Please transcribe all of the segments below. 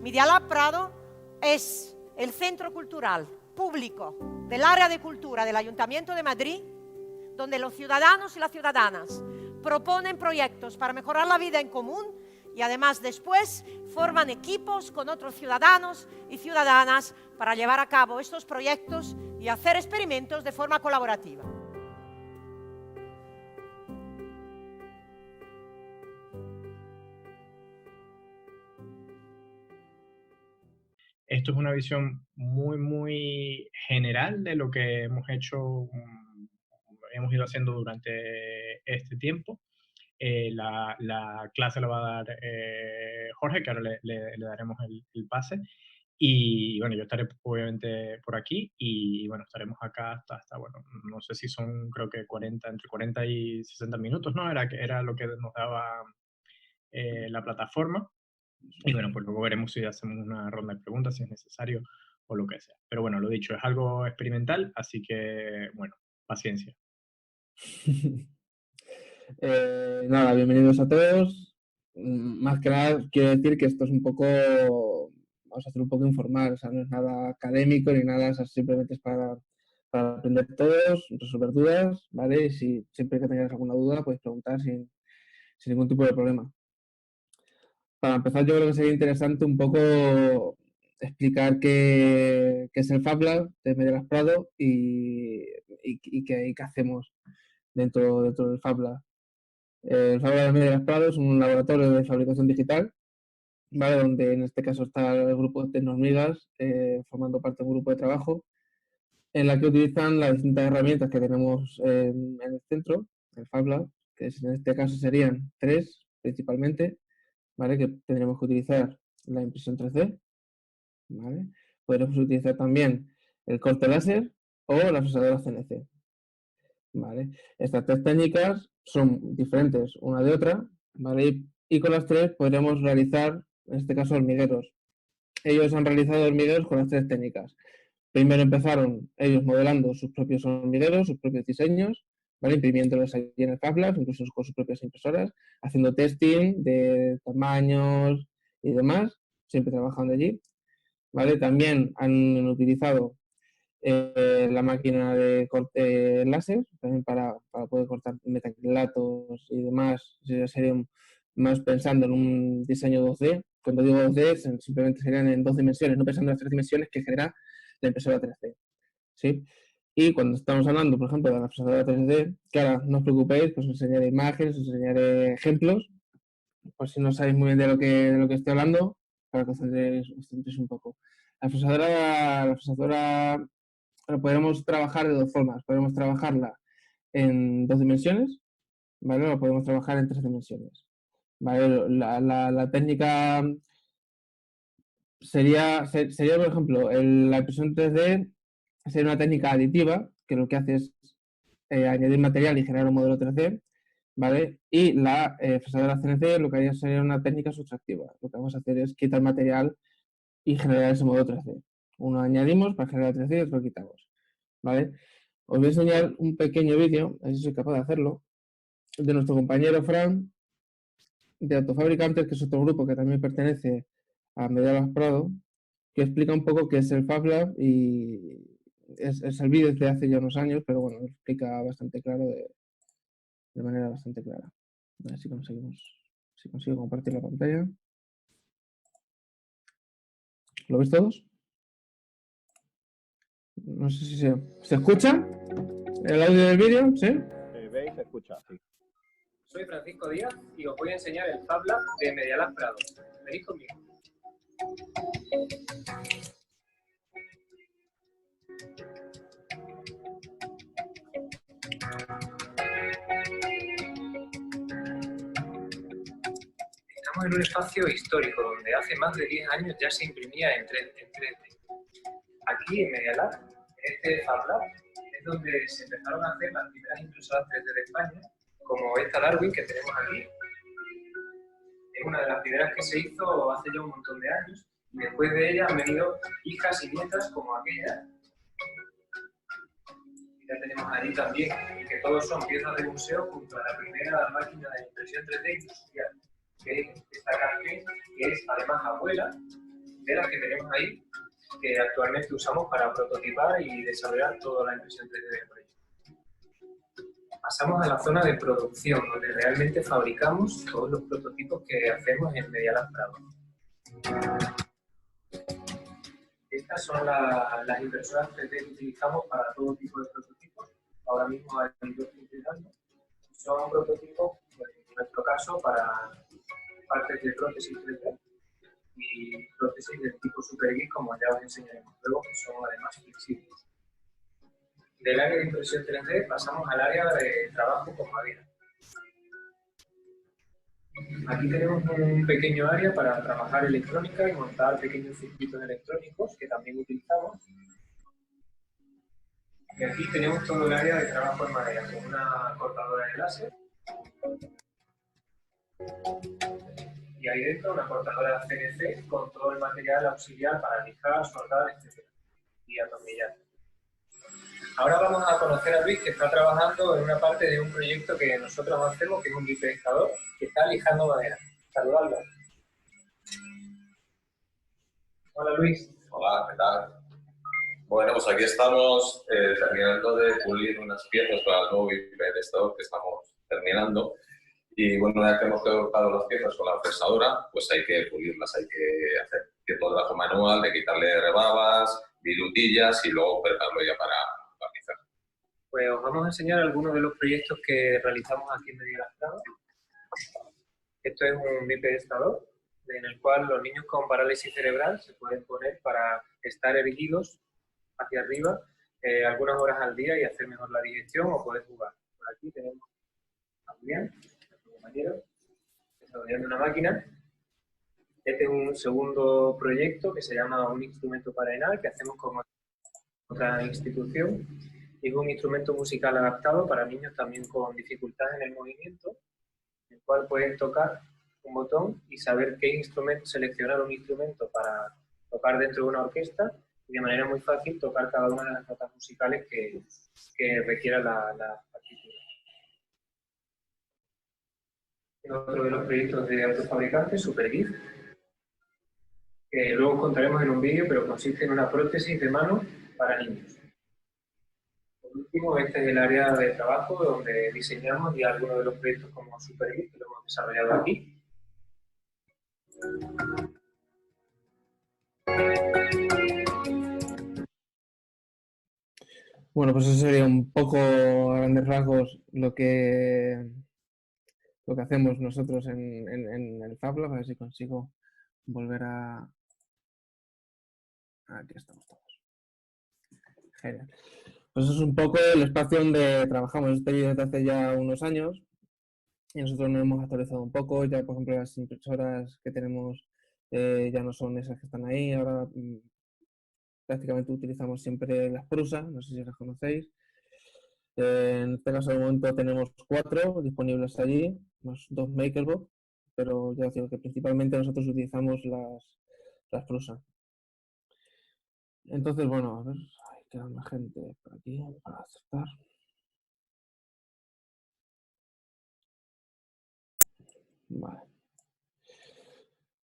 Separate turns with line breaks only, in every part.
Media Lab Prado es el centro cultural público del área de cultura del Ayuntamiento de Madrid, donde los ciudadanos y las ciudadanas proponen proyectos para mejorar la vida en común y además después forman equipos con otros ciudadanos y ciudadanas para llevar a cabo estos proyectos y hacer experimentos de forma colaborativa.
Esto es una visión muy general de lo que hemos hecho, hemos ido haciendo durante este tiempo. La clase la va a dar Jorge, que ahora le daremos el pase. Y bueno, yo estaré obviamente por aquí y bueno, estaremos acá hasta bueno, no sé si son, creo que entre 40 y 60 minutos, ¿no? Era lo que nos daba la plataforma. Y bueno, pues luego veremos si hacemos una ronda de preguntas, si es necesario o lo que sea. Pero bueno, lo dicho, es algo experimental, así que bueno, paciencia.
Nada, bienvenidos a todos. Más que nada, quiero decir que esto es un poco, vamos a hacer un poco informal, o sea, no es nada académico ni nada, o sea, simplemente es para aprender todos, resolver dudas, ¿vale? Y si siempre que tengáis alguna duda, podéis preguntar sin ningún tipo de problema. Para empezar, yo creo que sería interesante un poco explicar qué es el Fab Lab de Media Lab Prado y qué hacemos dentro del Fab Lab. El Fab Lab de Media Lab Prado es un laboratorio de fabricación digital, ¿vale? Donde en este caso está el grupo de Tecnohormigas formando parte de un grupo de trabajo en la que utilizan las distintas herramientas que tenemos en el centro, el Fab Lab, que en este caso serían 3 principalmente, ¿vale? Que tendremos que utilizar la impresión 3D, ¿vale? Podremos utilizar también el corte láser o la fresadora CNC, ¿vale? Estas 3 técnicas son diferentes una de otra, ¿vale? Y con las 3 podremos realizar, en este caso, hormigueros. Ellos han realizado hormigueros con las 3 técnicas. Primero empezaron ellos modelando sus propios hormigueros, sus propios diseños, ¿vale? Imprimiéndolos allí en el Fab Lab, incluso con sus propias impresoras, haciendo testing de tamaños y demás, siempre trabajando allí, ¿vale? También han utilizado la máquina de corte láser, también para poder cortar metacrilatos y demás, serían más pensando en un diseño 2D. Cuando digo 2D, simplemente serían en 2 dimensiones, no pensando en las 3 dimensiones que genera la impresora 3D, ¿sí? Y cuando estamos hablando, por ejemplo, de la fresadora 3D, que ahora no os preocupéis, pues os enseñaré imágenes, os enseñaré ejemplos, por si no sabéis muy bien de lo que estoy hablando, para que os centréis un poco. La fresadora podemos trabajar de 2 formas. Podemos trabajarla en 2 dimensiones, ¿vale? O podemos trabajar en 3 dimensiones, ¿vale? La técnica sería, por ejemplo, la impresión 3D sería una técnica aditiva, que lo que hace es añadir material y generar un modelo 3D, ¿vale? Y la fresadora CNC lo que haría sería una técnica sustractiva. Lo que vamos a hacer es quitar material y generar ese modelo 3D. Uno añadimos para generar 3D y otro quitamos, ¿vale? Os voy a enseñar un pequeño vídeo, a ver si soy capaz de hacerlo, de nuestro compañero Fran, de Autofabricantes, que es otro grupo que también pertenece a Media Lab Prado, que explica un poco qué es el Fab Lab y es el vídeo desde hace ya unos años, pero bueno, lo explica bastante claro, de manera bastante clara. A ver si consigo compartir la pantalla. ¿Lo veis todos? No sé si se escucha el audio del vídeo, ¿sí?
Se ve y se escucha, sí.
Soy Francisco Díaz y os voy a enseñar el Fab Lab de Media Lab Prado. Venid conmigo. Estamos en un espacio histórico donde hace más de 10 años ya se imprimía en 3D. Aquí en Media Lab, en este Fab Lab, es donde se empezaron a hacer las primeras impresoras 3D de España, como esta Darwin que tenemos aquí. Es una de las primeras que se hizo hace ya un montón de años, y después de ella han venido hijas y nietas como aquella. Y ya tenemos allí también, que todos son piezas de museo junto a la primera máquina de impresión 3D industrial, que es esta Cascade, que es además abuela de las que tenemos ahí, que actualmente usamos para prototipar y desarrollar toda la impresión 3D del proyecto. Pasamos a la zona de producción, donde realmente fabricamos todos los prototipos que hacemos en Media Lab Prado. Estas son las impresoras 3D que utilizamos para todo tipo de prototipos. Ahora mismo hay dos funcionando. Son prototipos, pues, en nuestro caso, para partes de prótesis 3D y prótesis del tipo SuperGuide, como ya os enseñaremos luego, que son además flexibles. Del área de impresión 3D pasamos al área de trabajo con madera. Aquí tenemos un pequeño área para trabajar electrónica y montar pequeños circuitos electrónicos que también utilizamos. Y aquí tenemos todo el área de trabajo en madera, con una cortadora de láser. Y ahí dentro una cortadora CNC con todo el material auxiliar para lijar, soldar, etc. y atornillar. Ahora vamos a conocer a Luis, que está trabajando en una parte de un proyecto que nosotros hacemos, que es un bipedestador, que está lijando madera. Saludarlo. Hola Luis.
Hola, ¿qué tal? Bueno, pues aquí estamos terminando de pulir unas piezas para el nuevo bipedestador que estamos terminando. Y bueno, una vez que hemos colocado las piezas con la fresadora, pues hay que pulirlas, hay que hacer cierto trabajo manual, de quitarle rebabas, virutillas y luego prepararlo ya para barnizar.
Pues os vamos a enseñar algunos de los proyectos que realizamos aquí en Media Lab Prado. Esto es un bipedestador en el cual los niños con parálisis cerebral se pueden poner para estar erguidos hacia arriba algunas horas al día y hacer mejor la digestión o poder jugar. Por aquí tenemos a Julián, nuestro compañero, desarrollando una máquina. Este es un segundo proyecto que se llama Un instrumento para ENAR, que hacemos con otra institución. Y es un instrumento musical adaptado para niños también con dificultad en el movimiento, en el cual pueden tocar un botón y saber qué instrumento, seleccionar un instrumento para tocar dentro de una orquesta y de manera muy fácil tocar cada una de las notas musicales que requiera la partitura. Otro de los proyectos de autofabricantes, SuperGuide, que luego os contaremos en un vídeo, pero consiste en una prótesis de mano para niños. Por último, este es el área de trabajo donde diseñamos ya algunos de los proyectos como SuperGuide, que lo hemos desarrollado aquí.
Bueno, pues eso sería un poco a grandes rasgos lo que hacemos nosotros en el Fab Lab. A ver si consigo volver a... Aquí estamos todos. Genial. Pues eso es un poco el espacio donde trabajamos. Este vídeo desde hace ya unos años y nosotros nos hemos actualizado un poco. Ya, por ejemplo, las impresoras que tenemos ya no son esas que están ahí. Ahora prácticamente utilizamos siempre las Prusa, no sé si las conocéis. En este caso, de momento tenemos 4 disponibles allí, más 2 MakerBot, pero ya os digo que principalmente nosotros utilizamos las Prusa. Entonces, bueno, a ver, queda más gente por aquí para aceptar. Vale.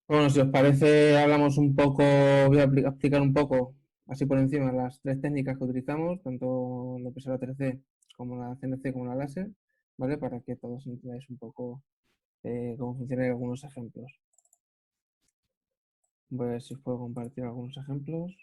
Bueno, si os parece, hablamos un poco, voy a explicar un poco, así por encima, las 3 técnicas que utilizamos, tanto la impresora 3D como la CNC como la láser, ¿vale? Para que todos entendáis un poco cómo funcionan algunos ejemplos. Voy a ver si os puedo compartir algunos ejemplos.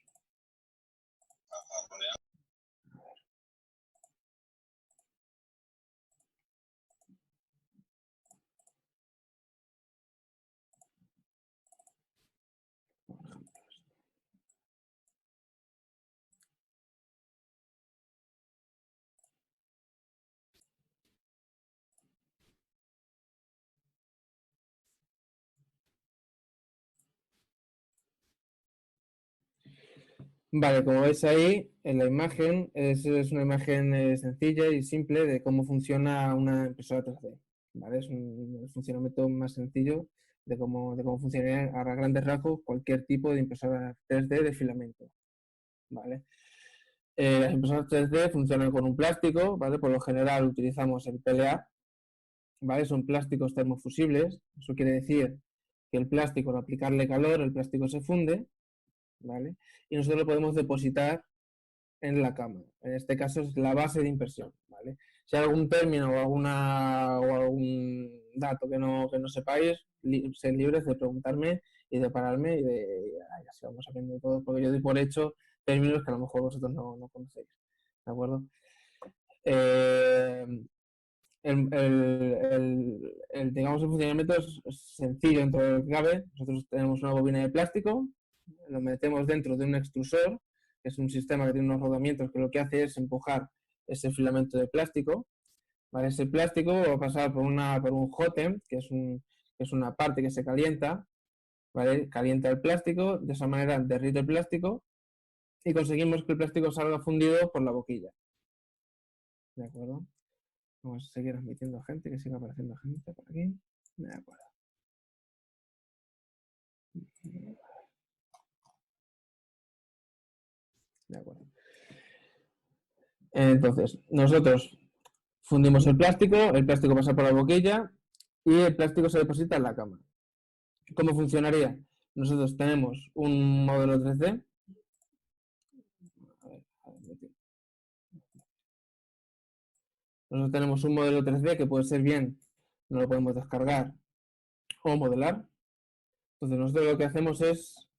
Vale, como veis ahí, en la imagen, es una imagen sencilla y simple de cómo funciona una impresora 3D. ¿Vale? Es un funcionamiento más sencillo de cómo funcionaría a grandes rasgos cualquier tipo de impresora 3D de filamento. ¿Vale? Las impresoras 3D funcionan con un plástico, ¿vale? Por lo general utilizamos el PLA, ¿vale? Son plásticos termofusibles, eso quiere decir que el plástico, al aplicarle calor, el plástico se funde ¿vale? Y nosotros lo podemos depositar en la cama. En este caso es la base de impresión, ¿vale? Si hay algún término o algún dato que no sepáis, sed libres de preguntarme y de pararme y así vamos aprendiendo todo, porque yo doy por hecho términos que a lo mejor vosotros no conocéis, ¿de acuerdo? Digamos, el funcionamiento es sencillo dentro de lo que cabe. Nosotros tenemos una bobina de plástico, lo metemos dentro de un extrusor, que es un sistema que tiene unos rodamientos que lo que hace es empujar ese filamento de plástico, ¿vale? Ese plástico va a pasar por un JOTEM, que es una parte que se calienta, ¿vale? Calienta el plástico, de esa manera derrite el plástico y conseguimos que el plástico salga fundido por la boquilla. ¿De acuerdo? Vamos a seguir admitiendo gente, que siga apareciendo gente por aquí. De acuerdo. De acuerdo. Entonces, nosotros fundimos el plástico pasa por la boquilla y el plástico se deposita en la cama. ¿Cómo funcionaría? Nosotros tenemos un modelo 3D. Nosotros tenemos un modelo 3D que puede ser bien, no lo podemos descargar o modelar. Entonces nosotros lo que hacemos es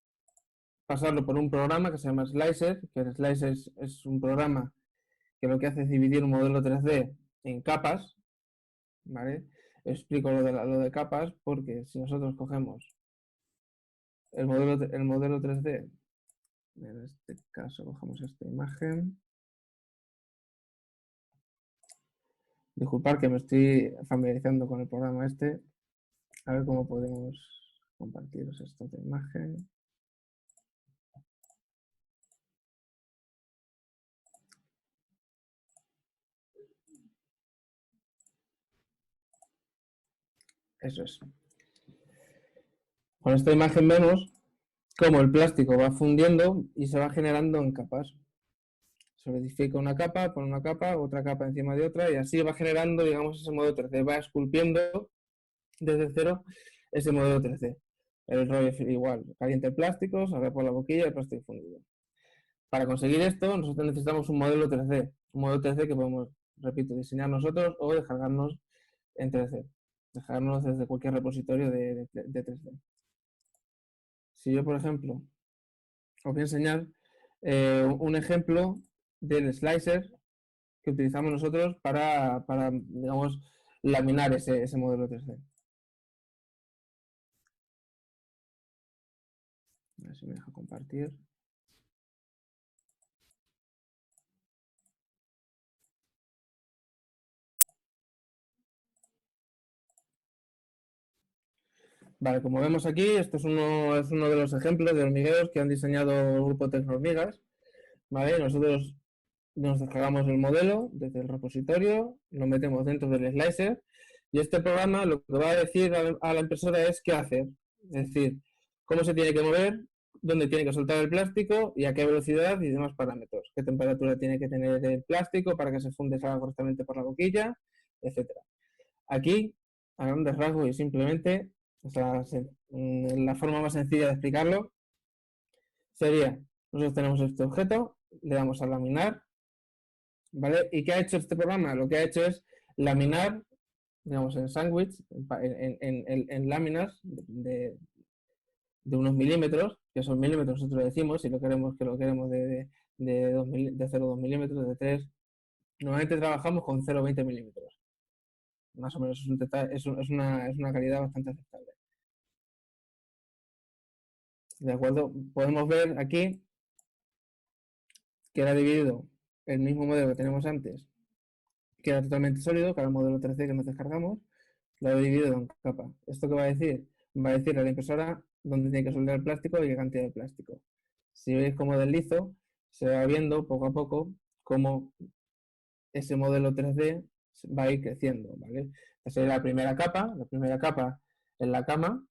pasarlo por un programa que se llama Slicer, que el Slicer es un programa que lo que hace es dividir un modelo 3D en capas, ¿vale? Explico lo de capas porque si nosotros cogemos el modelo 3D, en este caso cogemos esta imagen. Disculpad que me estoy familiarizando con el programa este. A ver cómo podemos compartiros esta otra imagen. Eso es. Con esta imagen vemos cómo el plástico va fundiendo y se va generando en capas. Se edifica una capa, pone una capa, otra capa encima de otra y así va generando, digamos, ese modelo 3D. Va esculpiendo desde cero ese modelo 3D. El rollo es igual, calienta el plástico, sale por la boquilla, el plástico fundido. Para conseguir esto, nosotros necesitamos un modelo 3D. Un modelo 3D que podemos, repito, diseñar nosotros o descargarnos en 3D. Descargarnos desde cualquier repositorio de 3D. Si yo, por ejemplo, os voy a enseñar un ejemplo del slicer que utilizamos nosotros para digamos, laminar ese modelo 3D. A ver si me deja compartir. Vale, como vemos aquí, esto es uno de los ejemplos de hormigueros que han diseñado el grupo Tecnohormigas. ¿Vale? Nosotros nos descargamos el modelo desde el repositorio, lo metemos dentro del slicer y este programa lo que va a decir a la impresora es qué hacer. Es decir, cómo se tiene que mover, dónde tiene que soltar el plástico y a qué velocidad y demás parámetros. Qué temperatura tiene que tener el plástico para que se funde salga correctamente por la boquilla, etc. Aquí, a grandes rasgos y simplemente, la forma más sencilla de explicarlo sería, nosotros tenemos este objeto, le damos a laminar, ¿vale? ¿Y qué ha hecho este programa? Lo que ha hecho es laminar, digamos, en sándwich, en láminas de unos milímetros, que esos milímetros nosotros decimos, si lo queremos de 0,2 milímetros, de 3. Normalmente trabajamos con 0,20 milímetros. Más o menos es una calidad bastante aceptable. ¿De acuerdo? Podemos ver aquí que era dividido el mismo modelo que tenemos antes, que era totalmente sólido, que era el modelo 3D que nos descargamos, lo he dividido en capas. ¿Esto qué va a decir? Va a decir a la impresora dónde tiene que soldar el plástico y qué cantidad de plástico. Si veis cómo deslizo, se va viendo poco a poco cómo ese modelo 3D va a ir creciendo, ¿vale? Esa es la primera capa en la cama,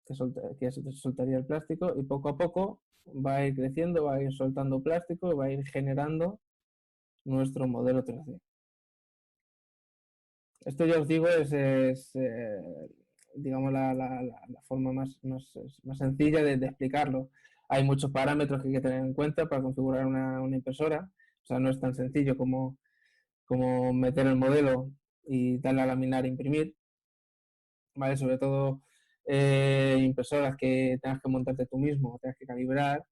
que se soltaría el plástico y poco a poco va a ir creciendo, va a ir soltando plástico y va a ir generando nuestro modelo 3D. Esto ya os digo es digamos la forma más sencilla de explicarlo. hay muchos parámetros que hay que tener en cuenta para configurar una impresora. O sea, no es tan sencillo como meter el modelo y darle a laminar e imprimir, ¿vale? Sobre todo impresoras que tengas que montarte tú mismo, tengas que calibrar.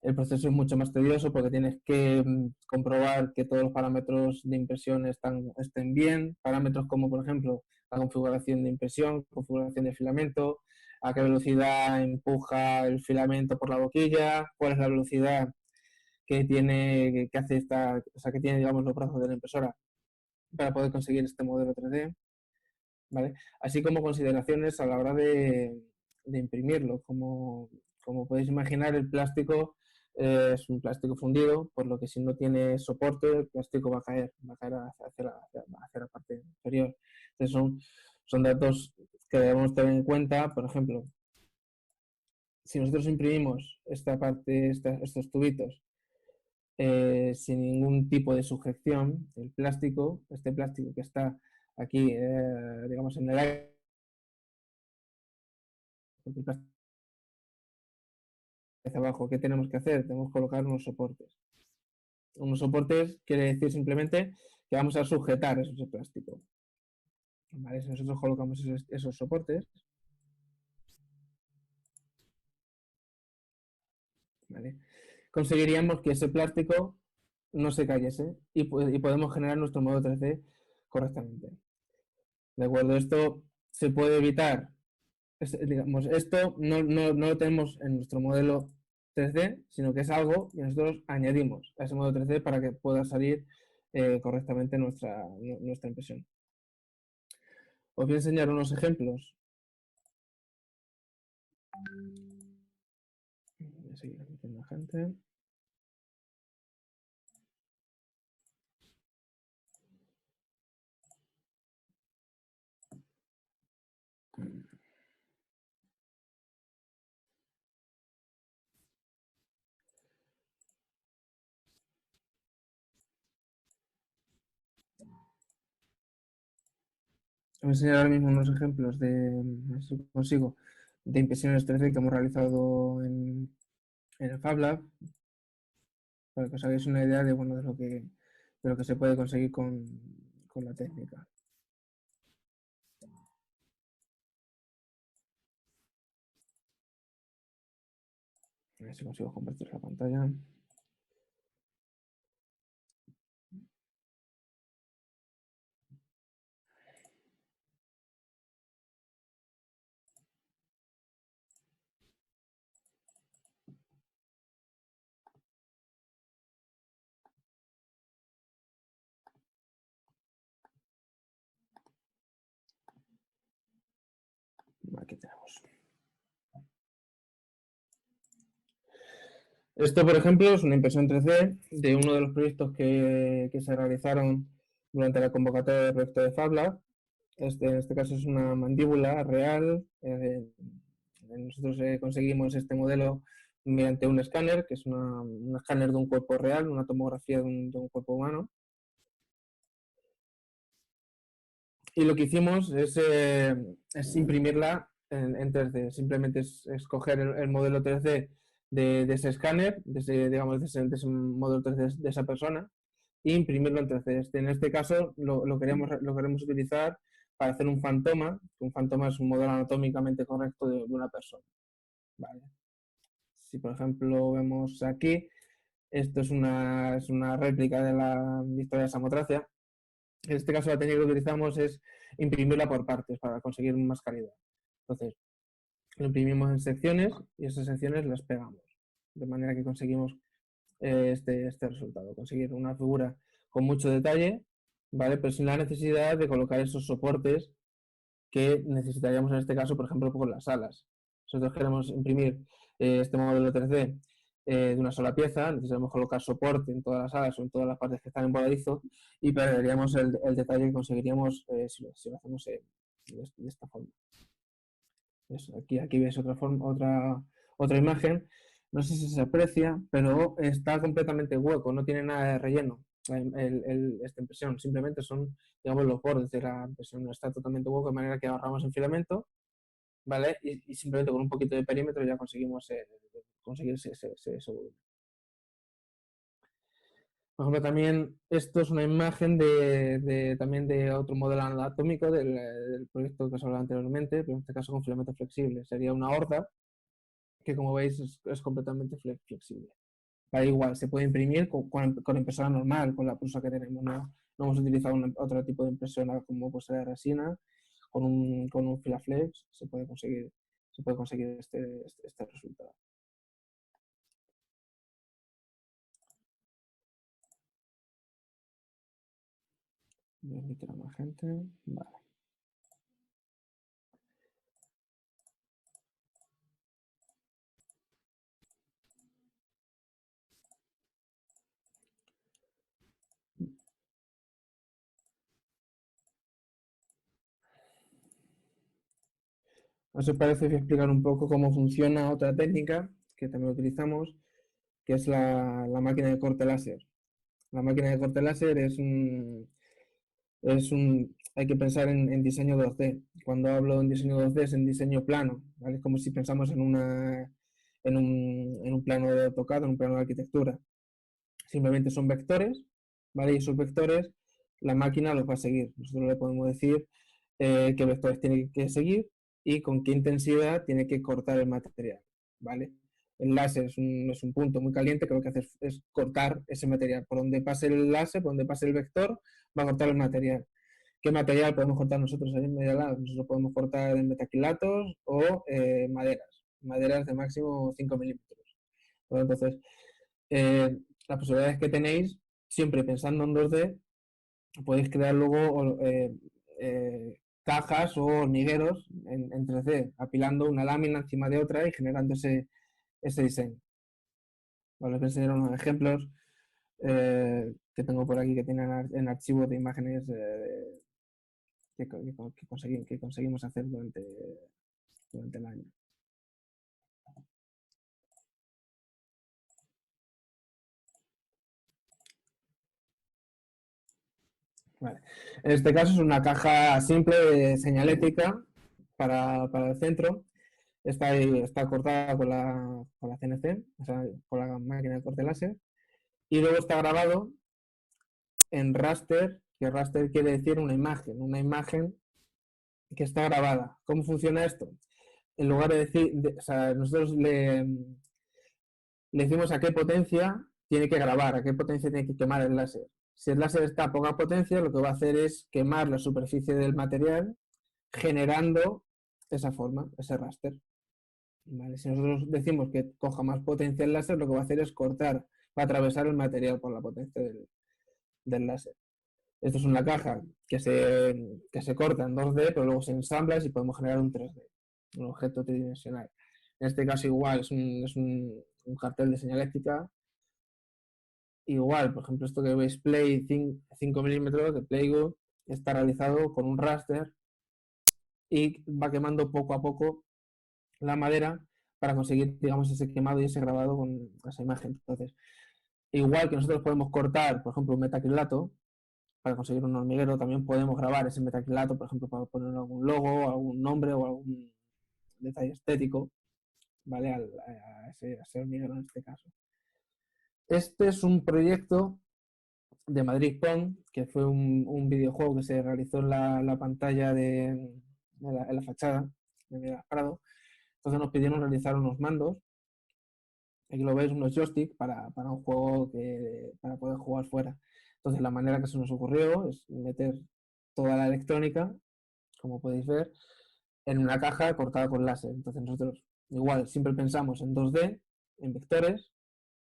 El proceso es mucho más tedioso porque tienes que comprobar que todos los parámetros de impresión estén bien. Parámetros como, por ejemplo, la configuración de impresión, configuración de filamento, a qué velocidad empuja el filamento por la boquilla, cuál es la velocidad que tiene, que hace o sea, que tiene, digamos, los brazos de la impresora para poder conseguir este modelo 3D, ¿vale? Así como consideraciones a la hora de imprimirlo. Como podéis imaginar, el plástico es un plástico fundido, por lo que si no tiene soporte, el plástico va a caer hacia la parte inferior. Entonces son datos que debemos tener en cuenta. Por ejemplo, si nosotros imprimimos esta parte, estos tubitos, sin ningún tipo de sujeción, el plástico, este plástico que está aquí, digamos, en el aire, porque el plástico hacia abajo, ¿qué tenemos que hacer? Tenemos que colocar unos soportes. Unos soportes quiere decir simplemente que vamos a sujetar ese plástico. ¿Vale? Si nosotros colocamos esos soportes, ¿vale?, conseguiríamos que ese plástico no se cayese y podemos generar nuestro modelo 3D correctamente. ¿De acuerdo? Esto se puede evitar. Digamos, esto no lo tenemos en nuestro modelo 3D, sino que es algo que nosotros añadimos a ese modelo 3D para que pueda salir correctamente nuestra impresión. Os voy a enseñar unos ejemplos. Voy a seguir metiendo gente. Os voy a enseñar ahora mismo unos ejemplos de, a ver si consigo, de impresiones 3D que hemos realizado en el Fab Lab, para que os hagáis una idea de, bueno, de lo que se puede conseguir con la técnica. A ver si consigo compartir la pantalla. Aquí tenemos. Esto, por ejemplo, es una impresión 3D de uno de los proyectos que se realizaron durante la convocatoria del proyecto de Fab Lab. En este caso es una mandíbula real. Nosotros conseguimos este modelo mediante un escáner, que es un escáner de un cuerpo real, una tomografía de un cuerpo humano. Y lo que hicimos es imprimirla en 3D. Simplemente es coger el modelo 3D de ese escáner, digamos, de ese modelo 3D de esa persona, e imprimirlo en 3D. En este caso lo queremos utilizar para hacer un fantoma. Un fantoma es un modelo anatómicamente correcto de una persona. Vale. Si por ejemplo vemos aquí, esto es una réplica de la historia de Samotracia. En este caso la técnica que utilizamos es imprimirla por partes para conseguir más calidad. Entonces, lo imprimimos en secciones y esas secciones las pegamos. De manera que conseguimos este resultado. Conseguir una figura con mucho detalle, ¿vale?, pero sin la necesidad de colocar esos soportes que necesitaríamos en este caso, por ejemplo, por las alas. Nosotros queremos imprimir este modelo 3D de una sola pieza, necesitamos colocar soporte en todas las alas o en todas las partes que están en voladizo y perderíamos el detalle que conseguiríamos si lo hacemos de esta forma. Eso, aquí ves otra imagen. No sé si se aprecia, pero está completamente hueco, no tiene nada de relleno esta impresión. Simplemente son, digamos, los bordes de la impresión. Está totalmente hueco, de manera que agarramos el filamento, ¿vale? Y simplemente con un poquito de perímetro ya conseguimos conseguir ese volumen. Por ejemplo, también esto es una imagen también de otro modelo anatómico del proyecto que os hablaba anteriormente, pero en este caso con filamento flexible. Sería una horda que, como veis, es completamente flexible. Vale, igual, se puede imprimir con impresora normal, con la prusa que tenemos. No hemos utilizado otro tipo de impresora como pues la resina. Con un Filaflex se puede conseguir este resultado. Voy a invitar a más gente. Vale. ¿Os parece explicar un poco cómo funciona otra técnica que también utilizamos, que es la máquina de corte láser? La máquina de corte láser hay que pensar en diseño 2D. Cuando hablo en diseño 2D es en diseño plano, ¿vale? Es como si pensamos en un plano de AutoCAD, en un plano de arquitectura. Simplemente son vectores, ¿vale? Y esos vectores la máquina los va a seguir. Nosotros le podemos decir qué vectores tiene que seguir y con qué intensidad tiene que cortar el material, ¿vale? El láser es un punto muy caliente que lo que hace es cortar ese material. Por donde pase el láser, por donde pase el vector, va a cortar el material. ¿Qué material podemos cortar nosotros en Media Lab? Nosotros podemos cortar en metacrilatos o maderas de máximo 5 milímetros. Bueno, entonces, las posibilidades que tenéis, siempre pensando en 2D, podéis crear luego cajas o hormigueros en 3D, apilando una lámina encima de otra y generando ese diseño. Vale, os voy a enseñar unos ejemplos que tengo por aquí que tienen en archivos de imágenes que conseguimos hacer durante el año. Vale. En este caso es una caja simple de señalética para el centro. Está cortada con la CNC, o sea, con la máquina de corte láser. Y luego está grabado en raster, que raster quiere decir una imagen que está grabada. ¿Cómo funciona esto? En lugar de decir, nosotros le decimos a qué potencia tiene que grabar, a qué potencia tiene que quemar el láser. Si el láser está a poca potencia, lo que va a hacer es quemar la superficie del material, generando esa forma, ese raster. ¿Vale? Si nosotros decimos que coja más potencia el láser, lo que va a hacer es cortar, va a atravesar el material por la potencia del láser. Esto es una caja que se corta en 2D, pero luego se ensambla y podemos generar un 3D, un objeto tridimensional. En este caso igual es un cartel de señalética. Igual, por ejemplo, esto que veis, Play 5 milímetros de Playwood, está realizado con un raster y va quemando poco a poco la madera para conseguir, digamos, ese quemado y ese grabado con esa imagen. Entonces, igual que nosotros podemos cortar, por ejemplo, un metacrilato para conseguir un hormiguero, también podemos grabar ese metacrilato, por ejemplo, para poner algún logo, algún nombre o algún detalle estético, ¿vale? A ese hormiguero en este caso. Este es un proyecto de Madrid PON, que fue un videojuego que se realizó en la pantalla en la fachada de Miguel Prado. Entonces nos pidieron realizar unos mandos. Aquí lo veis, unos joysticks para un juego para poder jugar fuera. Entonces la manera que se nos ocurrió es meter toda la electrónica, como podéis ver, en una caja cortada con láser. Entonces nosotros igual siempre pensamos en 2D, en vectores,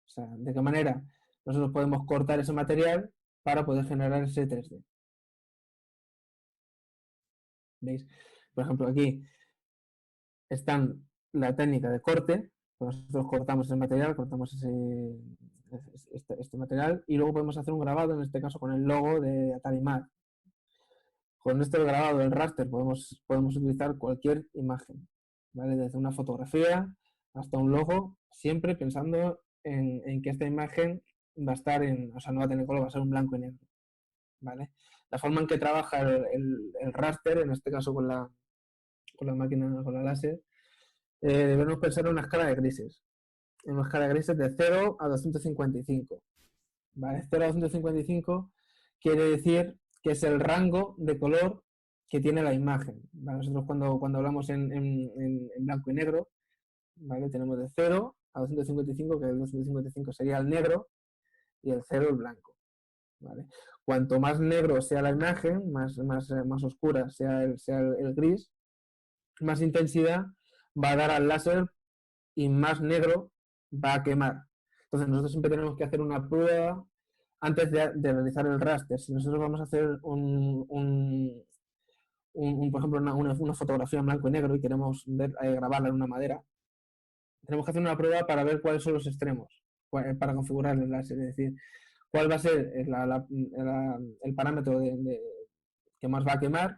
o sea, de qué manera nosotros podemos cortar ese material para poder generar ese 3D. ¿Veis? Por ejemplo, aquí están la técnica de corte. Nosotros cortamos el material, cortamos este material y luego podemos hacer un grabado, en este caso con el logo de Atarimar. Con este grabado del raster podemos utilizar cualquier imagen, ¿vale? Desde una fotografía hasta un logo, siempre pensando en que esta imagen va a estar o sea, no va a tener color, va a ser un blanco y negro, ¿vale? La forma en que trabaja el raster, en este caso con la máquina, con la láser, debemos pensar en una escala de grises. en una escala de grises de 0 a 255. ¿Vale? 0 a 255 quiere decir que es el rango de color que tiene la imagen. ¿Vale? Nosotros cuando hablamos en blanco y negro, ¿vale? Tenemos de 0 a 255, que el 255 sería el negro y el 0 el blanco. ¿Vale? Cuanto más negro sea la imagen, más oscura sea el gris, más intensidad va a dar al láser y más negro va a quemar. Entonces nosotros siempre tenemos que hacer una prueba antes de realizar el raster. Si nosotros vamos a hacer por ejemplo, una fotografía en blanco y negro y queremos grabarla en una madera, tenemos que hacer una prueba para ver cuáles son los extremos, para configurar el láser, es decir, cuál va a ser el parámetro que más va a quemar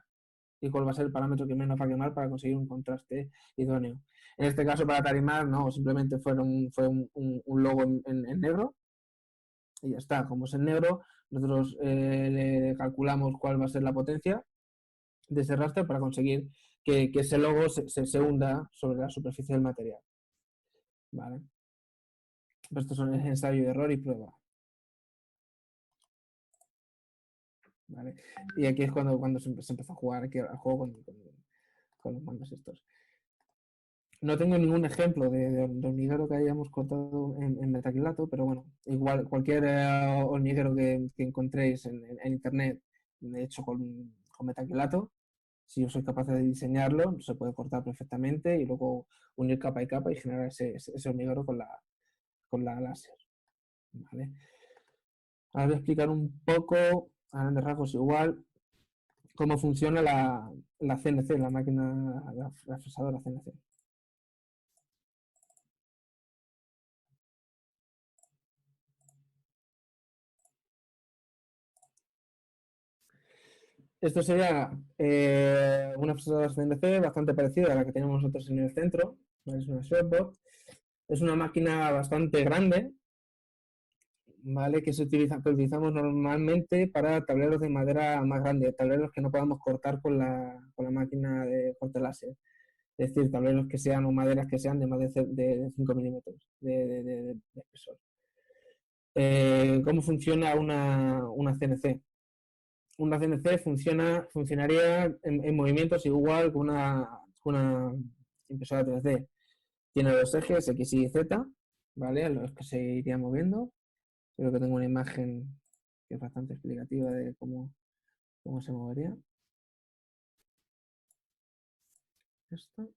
y cuál va a ser el parámetro que menos va a quemar para conseguir un contraste idóneo. En este caso, para Tarimar, no, simplemente fue un logo en negro y ya está. Como es en negro, nosotros le calculamos cuál va a ser la potencia de ese raster para conseguir que ese logo se hunda sobre la superficie del material. ¿Vale? Pero estos son ensayo de error y prueba. ¿Vale? Y aquí es cuando se empezó a jugar aquí al juego con los mandos estos. No tengo ningún ejemplo de hormiguero que hayamos cortado en metacrilato, pero bueno, igual cualquier hormiguero que encontréis en internet hecho con metacrilato, si yo soy capaz de diseñarlo, se puede cortar perfectamente y luego unir capa y capa y generar ese hormiguero con la láser. ¿Vale? Ahora voy a explicar un poco, a grandes rasgos igual, cómo funciona la CNC, la máquina, la fresadora CNC. Esto sería una fresadora CNC bastante parecida a la que tenemos nosotros en el centro, ¿vale? Es una Shopbot. Es una máquina bastante grande, ¿vale? Que utilizamos normalmente para tableros de madera más grandes, tableros que no podamos cortar con la máquina de corte láser. Es decir, tableros que sean o maderas que sean de más de 5 milímetros de espesor. ¿Cómo funciona una CNC? Una CNC funcionaría en movimientos igual que una impresora 3D. Tiene dos ejes, X y Z, ¿vale? A los que se iría moviendo. Creo que tengo una imagen que es bastante explicativa de cómo se movería. Esto.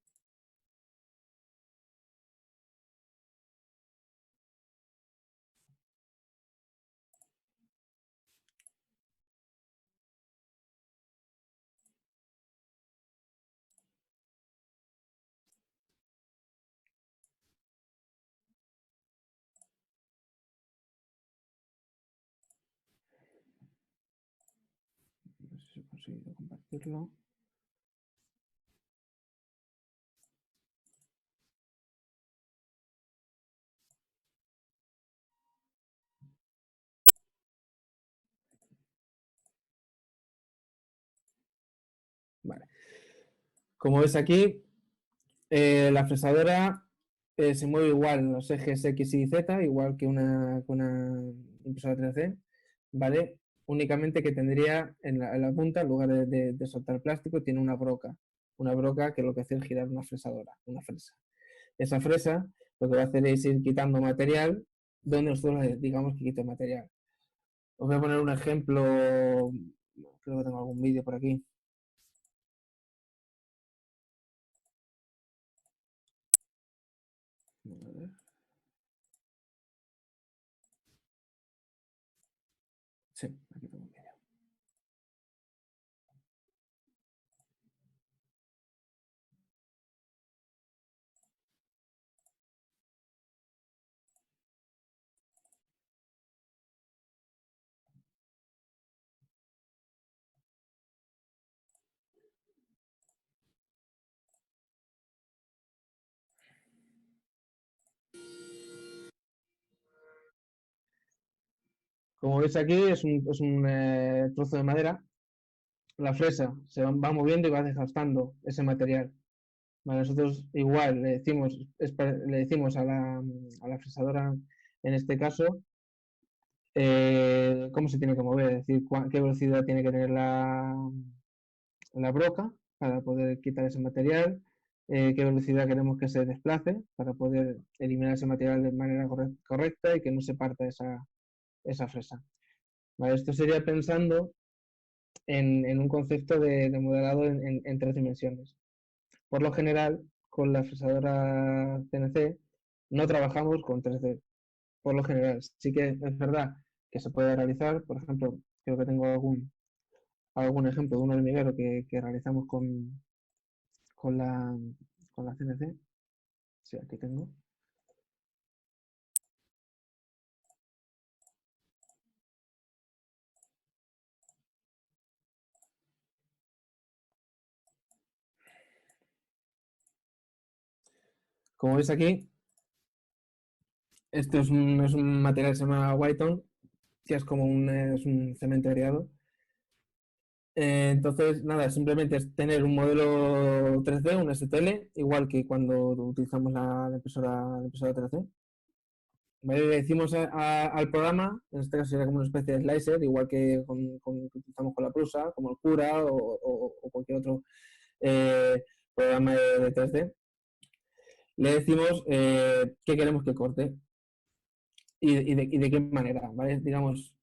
No sé si he conseguido compartirlo. Vale. Como ves aquí, la fresadora se mueve igual en los ejes X y Z, igual que una impresora 3D, ¿vale? Únicamente que tendría en la punta, en lugar de soltar plástico, tiene una broca que lo que hace es girar una fresadora, una fresa. Esa fresa lo que va a hacer es ir quitando material donde nosotros le digamos que quite material. Os voy a poner un ejemplo, creo que tengo algún vídeo por aquí. A ver. Sí, aquí tengo un vídeo. Como veis aquí es un trozo de madera. La fresa se va moviendo y va desgastando ese material. ¿vale? Nosotros igual le decimos a la fresadora, en este caso, cómo se tiene que mover, es decir, qué velocidad tiene que tener la broca para poder quitar ese material, qué velocidad queremos que se desplace para poder eliminar ese material de manera correcta y que no se parta esa fresa. ¿Vale? Esto sería pensando en un concepto de modelado en 3 dimensiones. Por lo general, con la fresadora CNC no trabajamos con 3D. Por lo general, sí que es verdad que se puede realizar. Por ejemplo, creo que tengo algún ejemplo de un hormiguero que realizamos con la, con la CNC. Sí, aquí tengo. Como veis aquí, esto es un material que se llama Whiton, que es como es un cemento aireado. Entonces, nada, simplemente es tener un modelo 3D, un STL, igual que cuando utilizamos la impresora 3D. ¿Vale? Le decimos al programa, en este caso sería como una especie de slicer, igual que que utilizamos con la Prusa, como el Cura o cualquier otro programa de 3D. Le decimos qué queremos que corte y de qué manera, ¿vale? Digamos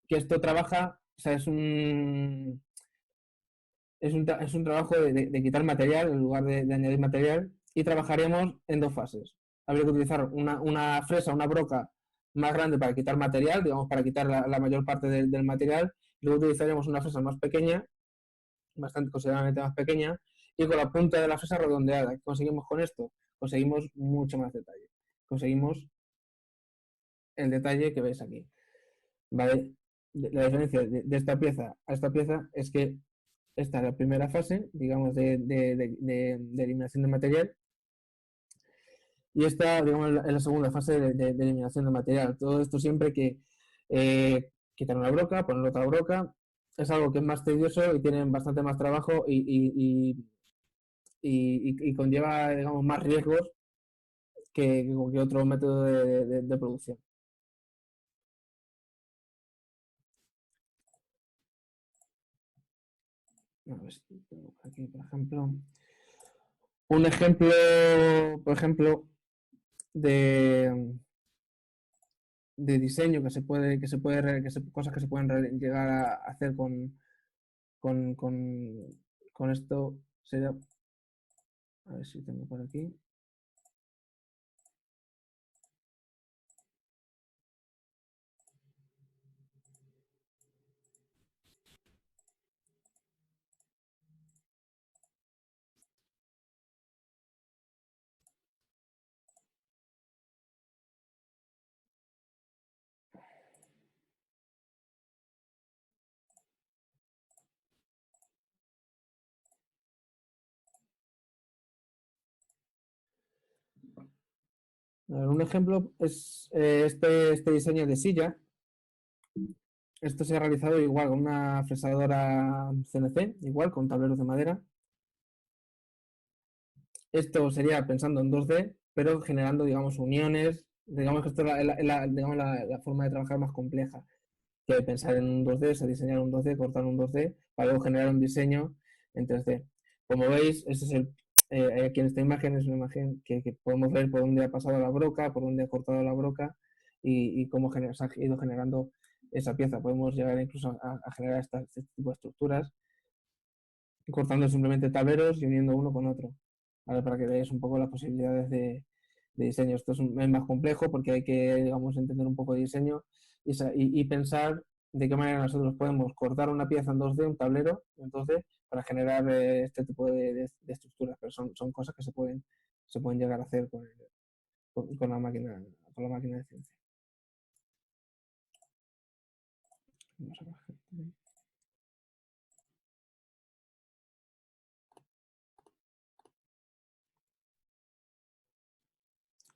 que esto trabaja, o sea, es un trabajo de quitar material en lugar de añadir material y trabajaremos en 2 fases. Habría que utilizar una fresa, una broca más grande para quitar material, digamos, para quitar la mayor parte del material. Luego utilizaremos una fresa más pequeña, bastante considerablemente más pequeña, y con la punta de la fresa redondeada. ¿Qué conseguimos con esto? Conseguimos mucho más detalle. Conseguimos el detalle que veis aquí. ¿Vale? La diferencia de esta pieza a esta pieza es que esta es la primera fase, digamos, de eliminación de material. Y esta, digamos, es la segunda fase de eliminación de material. Todo esto siempre que quitar una broca, poner otra broca, es algo que es más tedioso y tiene bastante más trabajo y conlleva, digamos, más riesgos que otro método de producción. A ver si tengo aquí, por ejemplo, un ejemplo, por ejemplo, de diseño cosas que se pueden llegar a hacer con, con, con esto sería, a ver si tengo por aquí. A ver, un ejemplo es este diseño de silla. Esto se ha realizado igual con una fresadora CNC, igual con tableros de madera. Esto sería pensando en 2D, pero generando, digamos, uniones. Digamos que esto es digamos, la forma de trabajar más compleja que pensar en un 2D, es diseñar un 2D, cortar un 2D, para luego generar un diseño en 3D. Como veis, este es aquí en esta imagen es una imagen que podemos ver por dónde ha pasado la broca, por dónde ha cortado la broca y cómo se ha ido generando esa pieza. Podemos llegar incluso a generar este tipo de estructuras cortando simplemente tableros y uniendo uno con otro, ¿vale? Para que veáis un poco las posibilidades de diseño. Esto es más complejo porque hay que, digamos, entender un poco de diseño y pensar de qué manera nosotros podemos cortar una pieza en 2D, un tablero en 2D, para generar este tipo de estructuras, pero son cosas que se pueden llegar a hacer con la máquina de ciencia. Vamos a bajar.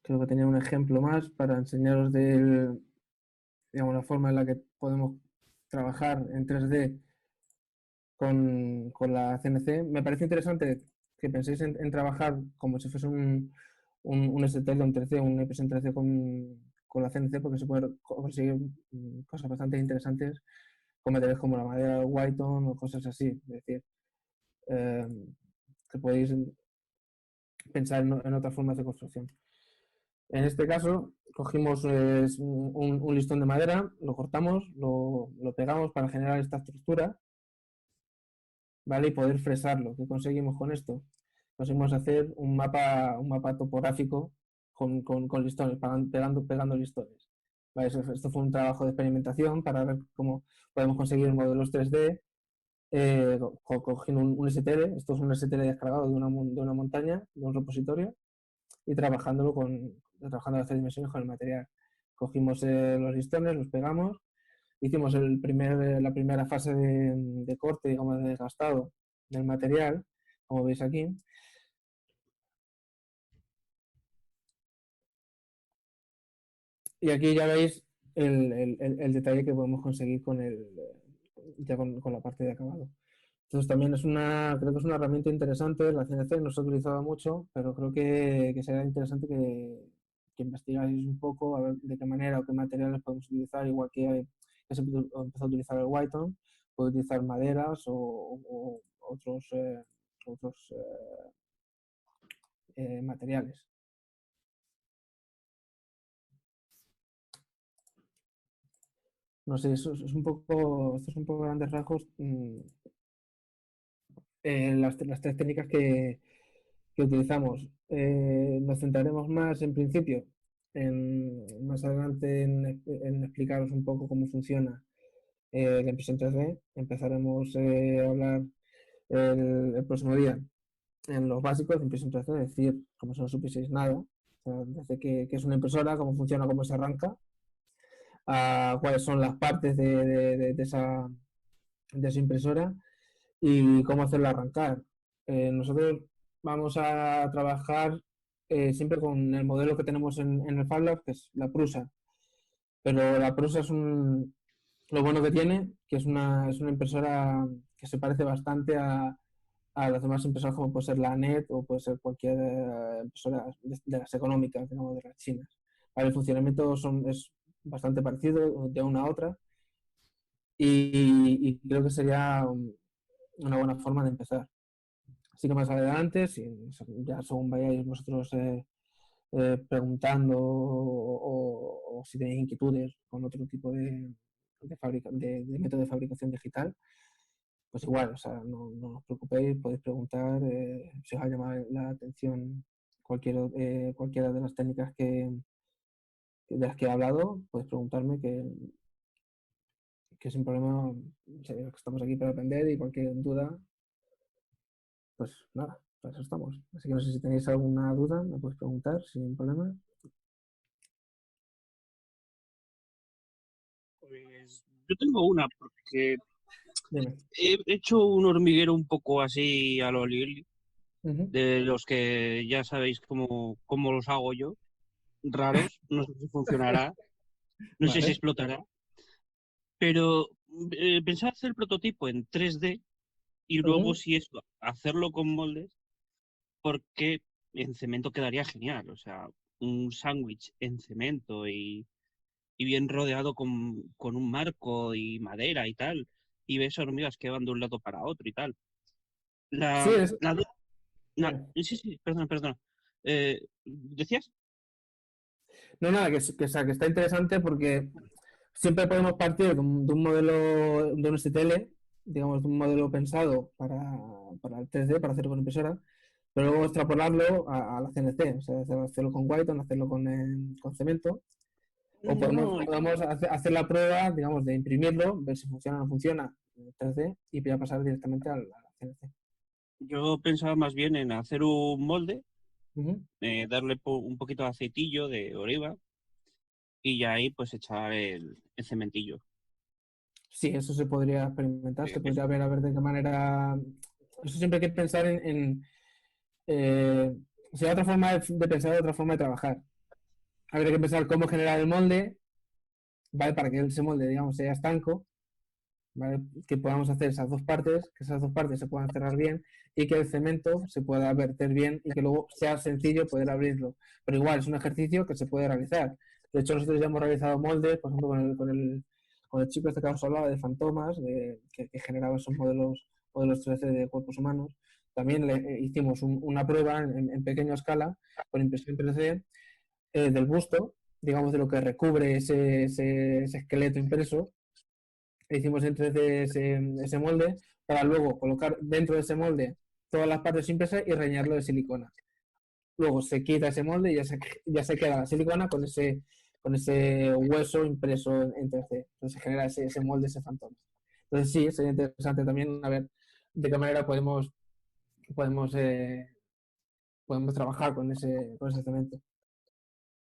Creo que tenía un ejemplo más para enseñaros digamos, la forma en la que podemos trabajar en 3D con la CNC. Me parece interesante que penséis en trabajar como si fuese un STL, un 3D, una impresión 3D con la CNC, porque se puede conseguir cosas bastante interesantes con materiales como la madera del Whiton o cosas así. Es decir, que podéis pensar en otras formas de construcción. En este caso, cogimos un listón de madera, lo cortamos, lo pegamos para generar esta estructura, ¿vale? Y poder fresarlo. ¿Qué conseguimos con esto? Conseguimos hacer un mapa topográfico con listones, pegando listones. ¿Vale? Esto fue un trabajo de experimentación para ver cómo podemos conseguir modelos 3D cogiendo un STL. Esto es un STL descargado de una montaña, de un repositorio, y trabajando las 3 dimensiones con el material. Cogimos los listones, los pegamos, hicimos la primera fase de corte, digamos, de desgastado del material, como veis aquí. Y aquí ya veis el detalle que podemos conseguir con la parte de acabado. Entonces también creo que es una herramienta interesante. La CNC no se ha utilizado mucho, pero creo que sería interesante que investigáis un poco a ver de qué manera o qué materiales podemos utilizar, igual que se empezó a utilizar el Whiton, puede utilizar maderas o otros materiales. No sé, esto es un poco grandes rasgos las 3 técnicas que utilizamos. Nos centraremos más en principio, más adelante en explicaros un poco cómo funciona la impresión 3D. Empezaremos a hablar el próximo día en los básicos de impresión 3D, es decir, como si no supieseis nada, o sea, desde qué es una impresora, cómo funciona, cómo se arranca, a cuáles son las partes de esa impresora y cómo hacerla arrancar. Nosotros vamos a trabajar siempre con el modelo que tenemos en el Fab Lab, que es la Prusa. Pero la Prusa lo bueno que tiene, que es una impresora que se parece bastante a las demás impresoras, como puede ser la NET o puede ser cualquier impresora de las económicas, digamos, de las chinas. El funcionamiento es bastante parecido de una a otra y creo que sería una buena forma de empezar. Así que más adelante, ya según vayáis vosotros preguntando o si tenéis inquietudes con otro tipo de método de fabricación digital, pues igual, o sea, no os preocupéis, podéis preguntar si os ha llamado la atención cualquiera de las técnicas de las que he hablado, podéis preguntarme que sin problema, estamos aquí para aprender y cualquier duda, pues nada, para eso estamos. Así que no sé si tenéis alguna duda, me podéis preguntar sin problema.
Pues yo tengo una, porque
Dime.
he hecho un hormiguero un poco así a lo Lili,
Ujú.
de los que ya sabéis cómo los hago yo, raros, no sé si funcionará, no sé si
Vale.
explotará, pero pensaba hacer el prototipo en 3D y luego
Ujú.
si eso, hacerlo con moldes, porque en cemento quedaría genial, o sea, un sándwich en cemento y bien rodeado con un marco y madera y tal, y ves hormigas que van de un lado para otro y tal.
Sí,
La, la, du-
dime.
sí, perdona. ¿Decías?
No, nada, o sea, que está interesante porque siempre podemos partir de un modelo, de un STL, digamos, de un modelo pensado para el 3D, para hacerlo con impresora, pero luego extrapolarlo a la CNC, o sea, hacerlo con Whiton, hacerlo con cemento, o podemos,
No,
podemos hacer la prueba, digamos, de imprimirlo, ver si funciona o no funciona en el 3D y ya pasar directamente a la CNC.
yo pensaba más bien en hacer un molde,
Ujú.
darle un poquito de aceitillo de oliva y ya ahí pues echar el cementillo.
Sí, eso se podría experimentar, se podría ver a ver de qué manera. Eso siempre hay que pensar eh, si hay otra forma de pensar, otra forma de trabajar. Habría que pensar cómo generar el molde, ¿vale? Para que ese molde, digamos, sea estanco ¿vale? Que podamos hacer esas dos partes, que esas dos partes se puedan cerrar bien y que el cemento se pueda verter bien y que luego sea sencillo poder abrirlo. Pero igual es un ejercicio que se puede realizar. De hecho, nosotros ya hemos realizado moldes, por ejemplo, con el chico este que os hablaba de Fantomas, que generaba esos modelos 3D de cuerpos humanos. También hicimos una prueba en pequeña escala con impresión 3D del busto, digamos, de lo que recubre ese esqueleto impreso. Hicimos en 3D ese molde para luego colocar dentro de ese molde todas las partes impresas y rellenarlo de silicona. Luego se quita ese molde y ya se queda la silicona con ese hueso impreso en 3D. Entonces se genera ese molde, ese fantoma. Entonces sí, sería interesante también a ver de qué manera podemos, eh, podemos trabajar con ese cemento.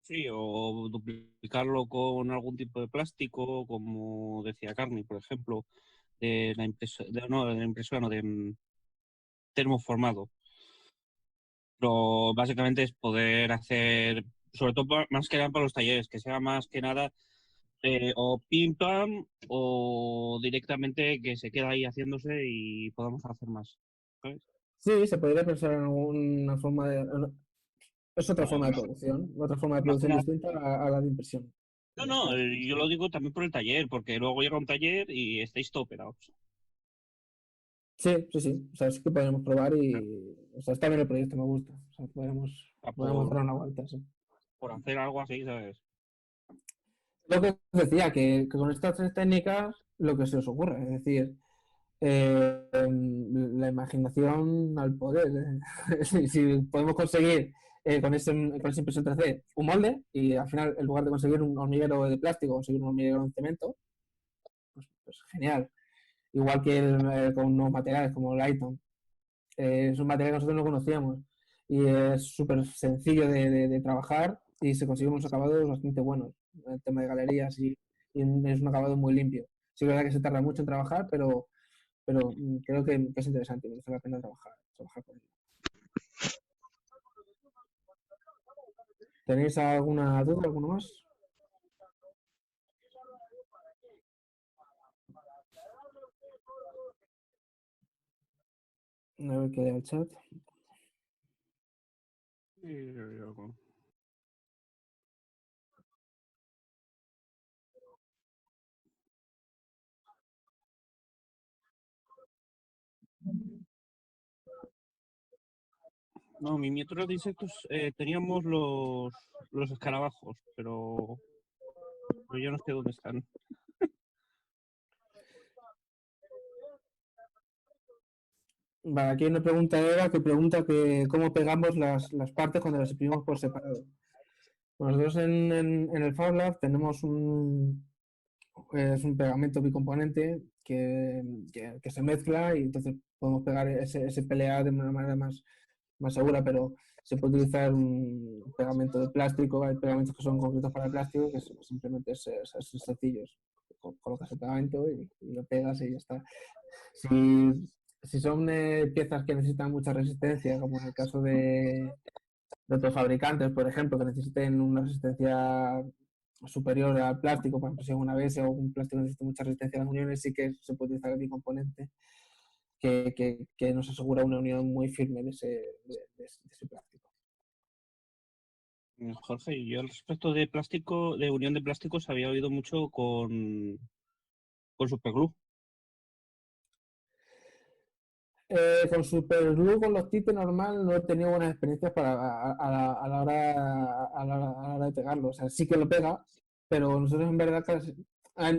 Sí, o duplicarlo con algún tipo de plástico, como decía Carni, por ejemplo, de la impresora, no, de termoformado. Pero básicamente es poder hacer, sobre todo más que nada para los talleres, que sea más que nada o pim pam o directamente que se queda ahí haciéndose y podamos hacer más. ¿Sabes?
Sí, se podría pensar en alguna forma de... Es otra forma de
Más que
producción
nada.
distinta a la de impresión.
No, yo lo digo también por el taller, porque luego llega un taller y estáis todo operados.
Sí. O sea, sí que podemos probar y... O sea, está bien el proyecto, me gusta. O sea, podemos dar una vuelta, sí.
Por hacer algo así, ¿sabes?
Lo que os decía, que con estas tres técnicas, lo que se os ocurre, es decir, la imaginación al poder. Si podemos conseguir con esa impresión 3D un molde y al final, en lugar de conseguir un hormiguero de plástico, conseguir un hormiguero de cemento, pues genial. Igual que con nuevos materiales como Lighton. Es un material que nosotros no conocíamos y es súper sencillo de trabajar y se consiguen unos acabados bastante buenos. El tema de galerías y es un acabado muy limpio. Sí, es verdad que se tarda mucho en trabajar, pero creo que es interesante y merece la pena trabajar con ello. ¿Tenéis alguna duda, alguno más? A ver qué hay el chat.
No, mi miniatura de insectos teníamos los escarabajos, pero yo no sé dónde están.
Vale, aquí hay una pregunta de Eva que pregunta que cómo pegamos las partes cuando las imprimimos por separado. Nosotros en el Fab Lab tenemos es un pegamento bicomponente que se mezcla y entonces podemos pegar ese PLA de una manera más segura, pero se puede utilizar un pegamento de plástico, hay pegamentos que son concretos para el plástico, que simplemente es sencillos. Colocas el pegamento y lo pegas y ya está. Si son piezas que necesitan mucha resistencia, como en el caso de otros fabricantes, por ejemplo, que necesiten una resistencia superior al plástico para impresión una vez o un plástico necesita mucha resistencia a las uniones, sí que se puede utilizar el bicomponente que nos asegura una unión muy firme de ese plástico.
Jorge, yo al respecto de plástico, de unión de plásticos, había oído mucho con Superglue.
Con Superglue, con los tipes normal, no he tenido buenas experiencias a la hora de pegarlo. O sea, sí que lo pega, pero nosotros en verdad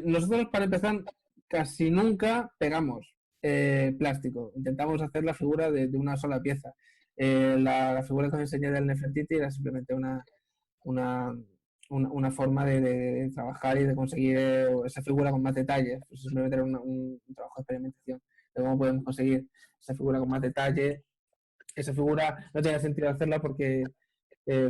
nosotros para empezar casi nunca pegamos plástico. Intentamos hacer la figura de una sola pieza. La figura que os enseñé del Nefertiti era simplemente una forma de trabajar y de conseguir esa figura con más detalles. Pues simplemente era un trabajo de experimentación de cómo podemos conseguir esa figura con más detalle. Esa figura no tenía sentido hacerla porque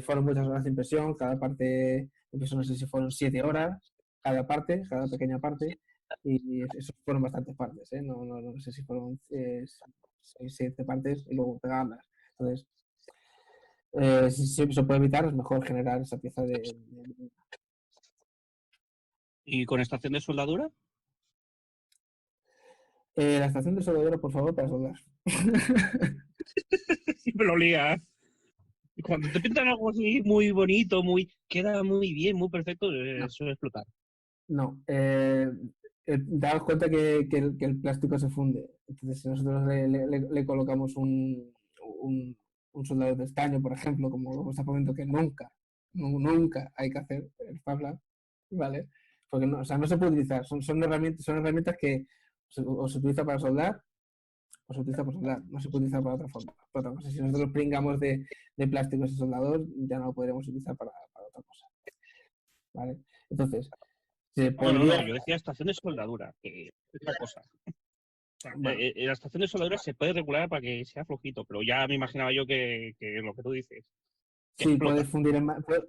fueron muchas horas de impresión, cada parte de impresión no sé si fueron 7 horas, cada parte, cada pequeña parte, y eso fueron bastantes partes, no sé si fueron 6, 7 partes y luego pegarlas. Entonces, si se puede evitar, es mejor generar esa pieza
¿Y con estación de soldadura?
La estación de soldadura, por favor, para soldar.
Siempre lo lías. Y cuando te pintan algo así muy bonito, queda muy bien, muy perfecto,
No.
suele explotar.
No, daos cuenta que el plástico se funde. Entonces, si nosotros le colocamos un soldador de estaño, por ejemplo, como está poniendo que nunca hay que hacer el Fab Lab, ¿vale? Porque no, o sea, no se puede utilizar. Son herramientas que o se utiliza para soldar o se utiliza para soldar. No se puede utilizar para otra forma. Para otra cosa. Si nosotros pringamos de plástico ese soldador, ya no lo podremos utilizar para otra cosa, ¿vale? Entonces, se
No,
podría.
yo decía estación de soldadura, que es otra cosa. O sea,
Bueno,
la estación de soldadura se puede regular para que sea flojito, pero ya me imaginaba yo que lo que tú dices, que
sí,
explota.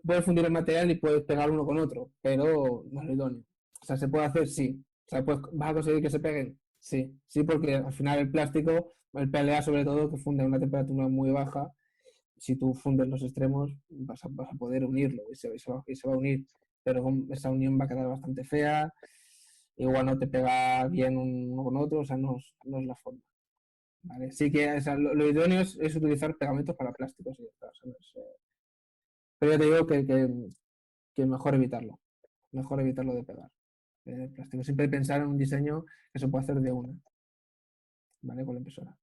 puedes fundir el material y puedes pegar uno con otro, pero no es lo idóneo. O sea, se puede hacer, sí. O sea, ¿vas a conseguir que se peguen? Sí, sí, porque al final el plástico, el PLA sobre todo, que funde a una temperatura muy baja, si tú fundes los extremos vas a poder unirlo y se va a unir, pero esa unión va a quedar bastante fea, igual no te pega bien uno con otro, o sea, no es la forma. ¿Vale? Sí que o sea, lo idóneo es utilizar pegamentos para plásticos y ya está. O sea, pero ya te digo que mejor evitarlo de pegar el plástico. Siempre pensar en un diseño que se puede hacer de una, ¿vale? Con la impresora. A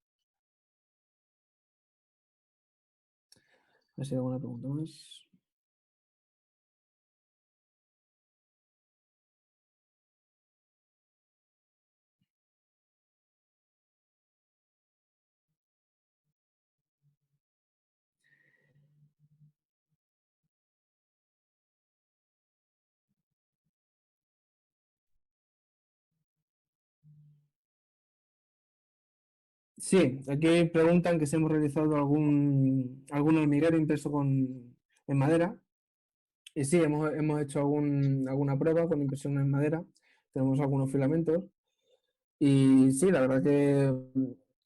ver si hay alguna pregunta más. Sí, aquí preguntan que si hemos realizado algún hormiguero impreso en madera. Y sí, hemos hecho alguna prueba con impresión en madera. Tenemos algunos filamentos. Y sí, la verdad que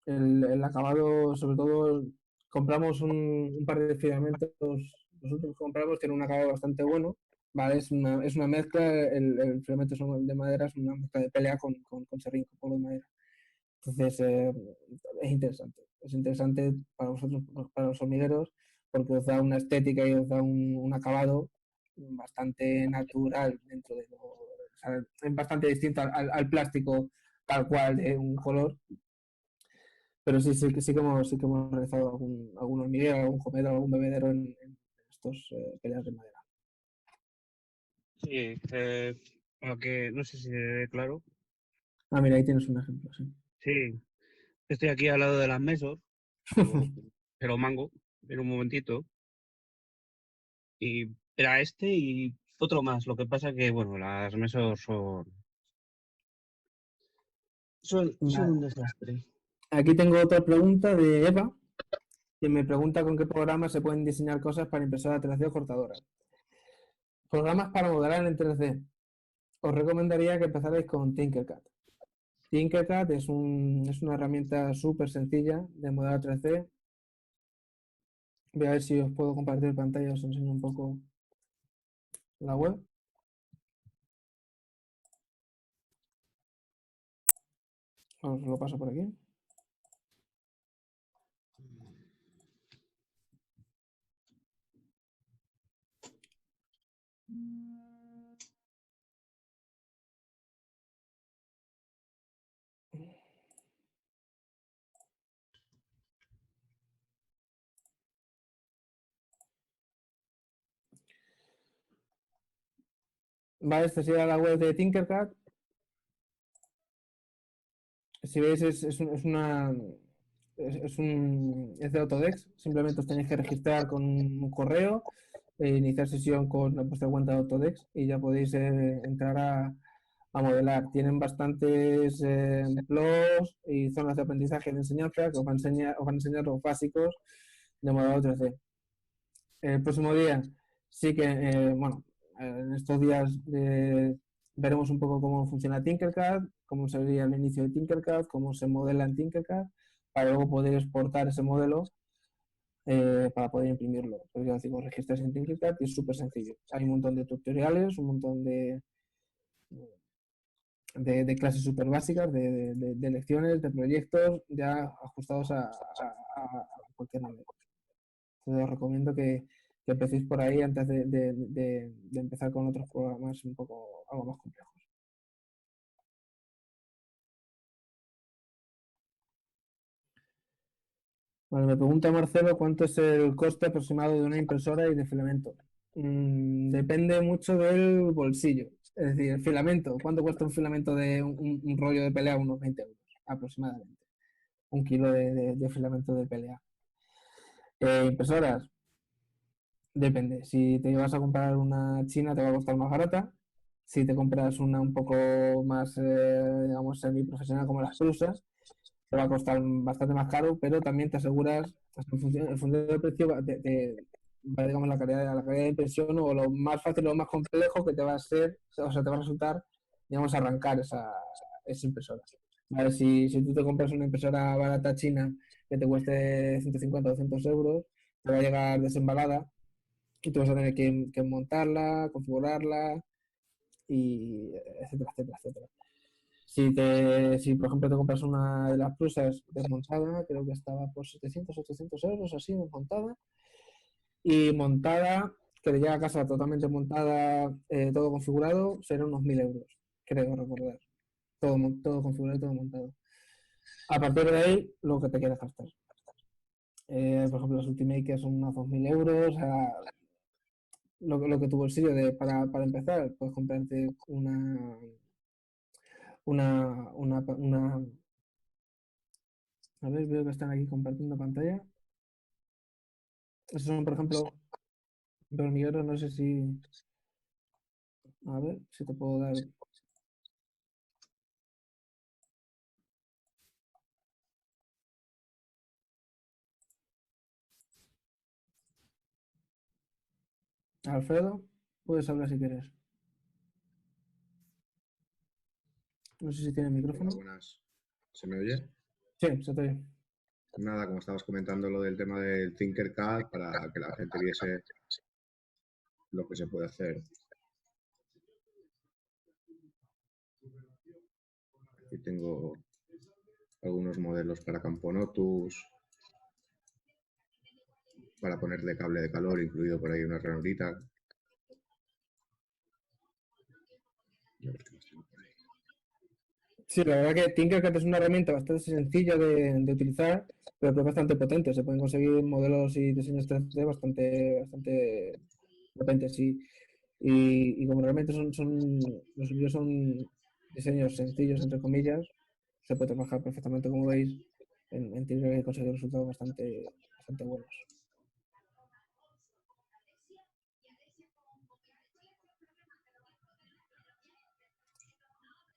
el acabado, sobre todo, compramos un par de filamentos, nosotros compramos, tiene un acabado bastante bueno, ¿vale? Es una mezcla, el filamento de madera, es una mezcla de pelea con serrín, con polvo de madera. Entonces, es interesante para vosotros, para los hormigueros, porque os da una estética y os da un acabado bastante natural dentro de lo, o sea, es bastante distinto al plástico tal cual de un color, pero sí que hemos realizado algún hormiguero, algún comedor, algún bebedero en estos peleas de madera.
Sí, aunque no sé si claro.
Ah, mira, ahí tienes un ejemplo, sí.
Sí, estoy aquí al lado de las mesas, pero mango, en un momentito, y era este y otro más. Lo que pasa que, bueno, las mesas son un
Vale.
desastre.
Aquí tengo otra pregunta de Eva, que me pregunta con qué programa se pueden diseñar cosas para impresora 3D o cortadora. Programas para modelar en 3D. Os recomendaría que empezarais con Tinkercad. Tinkercad es una herramienta súper sencilla de modelar 3D. Voy a ver si os puedo compartir pantalla, os enseño un poco la web. Os lo paso por aquí. Vale, esta sería la web de Tinkercad. Si veis, es de Autodesk. Simplemente os tenéis que registrar con un correo, iniciar sesión con vuestra cuenta de Autodesk y ya podéis entrar a modelar. Tienen bastantes blogs y zonas de aprendizaje de enseñanza que os van a enseñar los básicos de modelado 3D. El próximo día sí que, bueno, en estos días veremos un poco cómo funciona Tinkercad, cómo sería el inicio de Tinkercad, cómo se modela en Tinkercad, para luego poder exportar ese modelo para poder imprimirlo. Pues ya digo, registras en Tinkercad y es súper sencillo. Hay un montón de tutoriales, un montón de clases súper básicas, de lecciones, de proyectos ya ajustados a cualquier nivel. Entonces os recomiendo que empecéis por ahí antes de empezar con otros programas un poco algo más complejos. Bueno, me pregunta Marcelo cuánto es el coste aproximado de una impresora y de filamento. Depende mucho del bolsillo. Es decir, el filamento, ¿cuánto cuesta un filamento de un rollo de PLA? Unos 20 euros aproximadamente. Un kilo de filamento de PLA. Impresoras, depende. Si te vas a comprar una china te va a costar más barata. Si te compras una un poco más, digamos, semiprofesional como las Prusas, te va a costar bastante más caro, pero también te aseguras, en función del precio, va, digamos, la calidad de impresión o lo más fácil o lo más complejo que te va a ser, o sea, te va a resultar, digamos, arrancar esa impresora. Vale, si tú te compras una impresora barata china que te cueste 150 o 200 euros, te va a llegar desembalada y tú vas a tener que montarla, configurarla, y etcétera, etcétera, etcétera. Si por ejemplo te compras una de las Prusas desmontada, creo que estaba por 700, 800 euros, así, desmontada. Y montada, que te llega a casa totalmente montada, todo configurado, será unos 1000 euros, creo recordar. Todo configurado y todo montado. A partir de ahí, lo que te quieras gastar. Por ejemplo, los Ultimate que son unos 2000 euros. Lo que tu bolsillo para empezar, puedes comprarte una. A ver, veo que están aquí compartiendo pantalla. Esos son, por ejemplo, hormigueros, no sé si. A ver si te puedo dar. Alfredo, puedes hablar si quieres. No sé si tiene
Hola,
micrófono.
buenas. ¿Se me oye?
Sí, se te oye.
Nada, como estabas comentando lo del tema del Tinkercad para que la gente viese lo que se puede hacer. Aquí tengo algunos modelos para Camponotus, para ponerle cable de calor, incluido por ahí una ranurita. A ver qué más tengo por ahí.
Sí, la verdad que Tinkercad es una herramienta bastante sencilla de utilizar, pero que es bastante potente. Se pueden conseguir modelos y diseños 3D bastante potentes. Y como realmente los suyos son diseños sencillos, entre comillas, se puede trabajar perfectamente, como veis, en Tinkercad y conseguir resultados bastante buenos.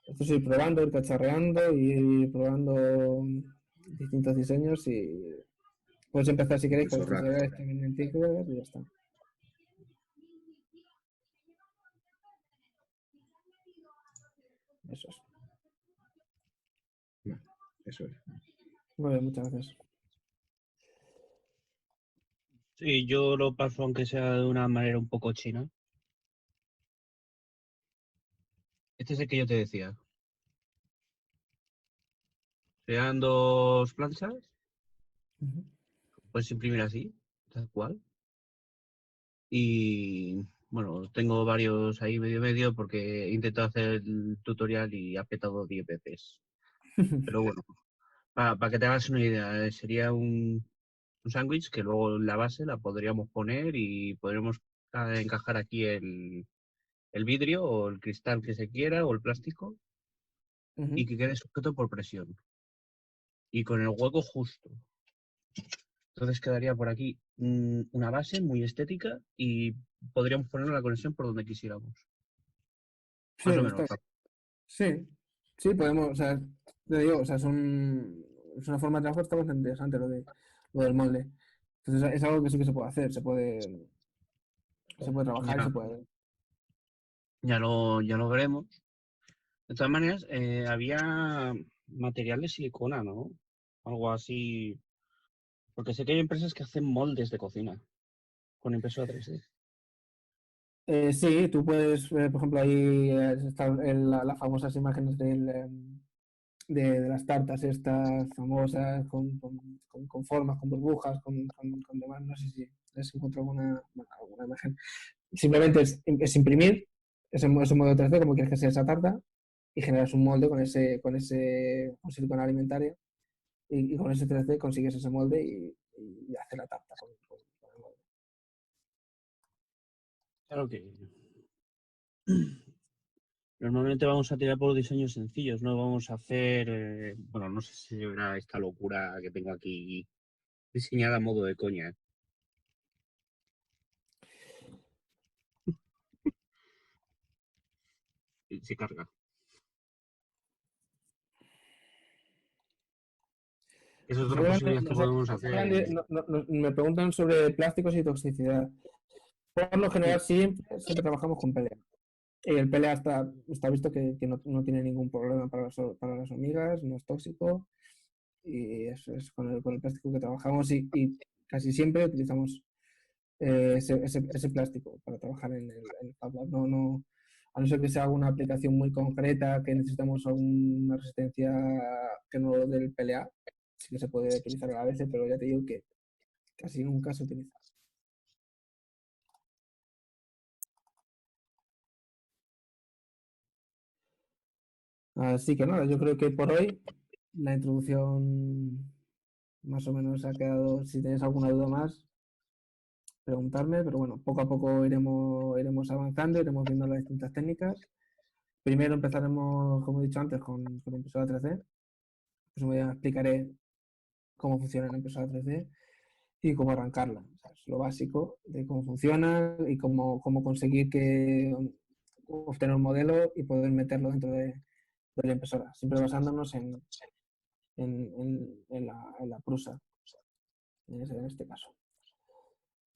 Esto es ir probando, ir cacharreando y ir probando distintos diseños y puedes empezar si queréis con
Incluso
los tutoriales también en Tinkercad y ya está. Eso es.
Vale, eso es.
Muy bien, muchas gracias.
Sí, yo lo paso aunque sea de una manera un poco china. Este es el que yo te decía. Sean dos planchas, puedes imprimir así, tal cual. Y bueno, tengo varios ahí medio porque he intentado hacer el tutorial y ha petado 10 veces. Pero bueno, para que te hagas una idea, sería un sándwich que luego la base la podríamos poner y podríamos encajar aquí el vidrio o el cristal que se quiera o el plástico y que quede sujeto por presión y con el hueco justo. Entonces quedaría por aquí una base muy estética y podríamos poner la conexión por donde quisiéramos.
Sí,
Más o menos.
sí, podemos, o sea, te digo, o sea, es una forma de trabajo está bastante interesante lo del molde. Entonces es algo que sí que se puede hacer, se puede trabajar y se puede.
Ya lo veremos. De todas maneras, había material de silicona, ¿no? Algo así. Porque sé que hay empresas que hacen moldes de cocina con impresora 3D.
Sí, tú puedes, por ejemplo, ahí están las famosas imágenes de las tartas estas famosas con formas, con burbujas, con demás. No sé si les encuentro alguna imagen. Simplemente es imprimir ese modelo 3D como quieres que sea esa tarta y generas un molde con silicona alimentaria y con ese 3D consigues ese molde y haces la tarta con el molde.
Claro que normalmente vamos a tirar por diseños sencillos, no vamos a hacer, bueno, no sé si se verá esta locura que tengo aquí diseñada a modo de coña. Y se carga. Esa es otra posibilidad que podemos hacer.
Me preguntan sobre plásticos y toxicidad. Por lo general, siempre trabajamos con PLA. Y el PLA está visto que no tiene ningún problema para las hormigas, no es tóxico. Y eso es con el plástico que trabajamos y casi siempre utilizamos ese plástico para trabajar en el Fab Lab. A no ser que sea alguna aplicación muy concreta que necesitamos alguna resistencia que no del PLA, sí que se puede utilizar a veces, pero ya te digo que casi nunca se utiliza. Así que nada, yo creo que por hoy la introducción más o menos ha quedado. Si tenéis alguna duda más, preguntarme, pero bueno, poco a poco iremos avanzando, iremos viendo las distintas técnicas. Primero empezaremos, como he dicho antes, con impresora 3D. Pues me explicaré cómo funciona la impresora 3D y cómo arrancarla. O sea, es lo básico de cómo funciona y cómo conseguir obtener un modelo y poder meterlo dentro de la impresora, siempre basándonos en la prusa, en este caso.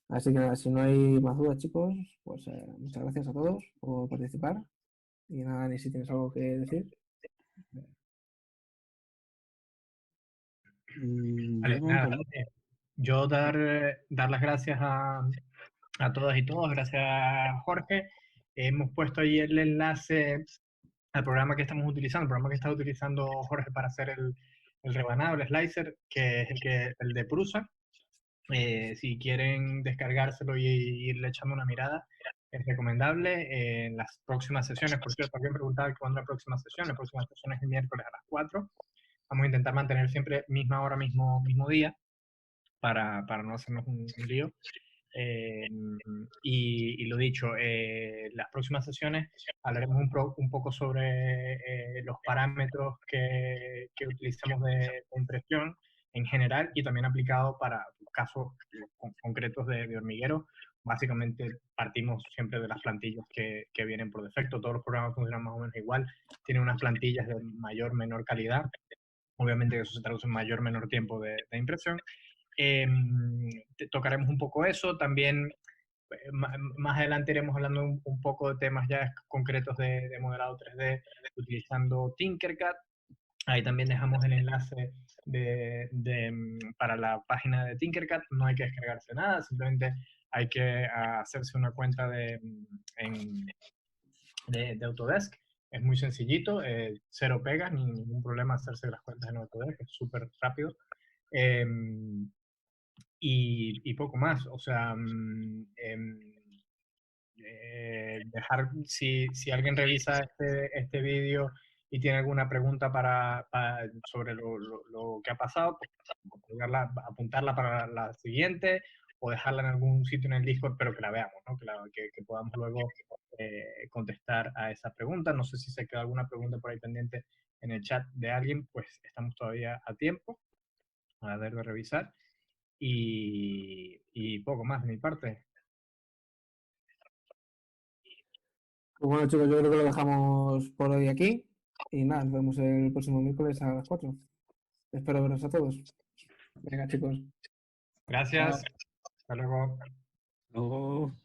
Así que nada, si no hay más dudas, chicos, pues muchas gracias a todos por participar. Y nada, ni si tienes algo que decir.
Vale, nada, yo dar las gracias a todas y todos, gracias Jorge. Hemos puesto ahí el enlace al programa que estamos utilizando, el programa que está utilizando Jorge para hacer el rebanado, el slicer, que es el de Prusa. Si quieren descargárselo y irle echando una mirada, es recomendable. En las próximas sesiones, por cierto, alguien preguntaba cuándo es la próxima sesión. La próxima sesión es el miércoles a las 4. Vamos a intentar mantener siempre misma hora, mismo día, para no hacernos un lío. Y lo dicho, las próximas sesiones hablaremos un poco sobre los parámetros que utilizamos de impresión en general y también aplicado para casos concretos de hormiguero. Básicamente partimos siempre de las plantillas que vienen por defecto. Todos los programas funcionan más o menos igual. Tienen unas plantillas de mayor o menor calidad. Obviamente eso se traduce en mayor o menor tiempo de impresión. Tocaremos un poco eso. También más adelante iremos hablando un poco de temas ya concretos de modelado 3D utilizando Tinkercad. Ahí también dejamos el enlace para la página de Tinkercad. No hay que descargarse nada, simplemente hay que hacerse una cuenta de Autodesk. Es muy sencillito, cero pegas, ni ningún problema hacerse las cuentas en Autodesk, es súper rápido. Y poco más, o sea, dejar, si alguien revisa este vídeo y tiene alguna pregunta sobre lo que ha pasado, pues apuntarla para la siguiente o dejarla en algún sitio en el Discord, pero que la veamos, ¿no? que podamos luego contestar a esa pregunta. No sé si se queda alguna pregunta por ahí pendiente en el chat de alguien, pues estamos todavía a tiempo a ver de revisar. Y poco más de mi parte.
Pues bueno, chicos, yo creo que lo dejamos por hoy aquí. Y nada, nos vemos el próximo miércoles a las 4. Espero veros a todos. Venga, chicos.
Gracias.
Chao.
Hasta luego.
Luego.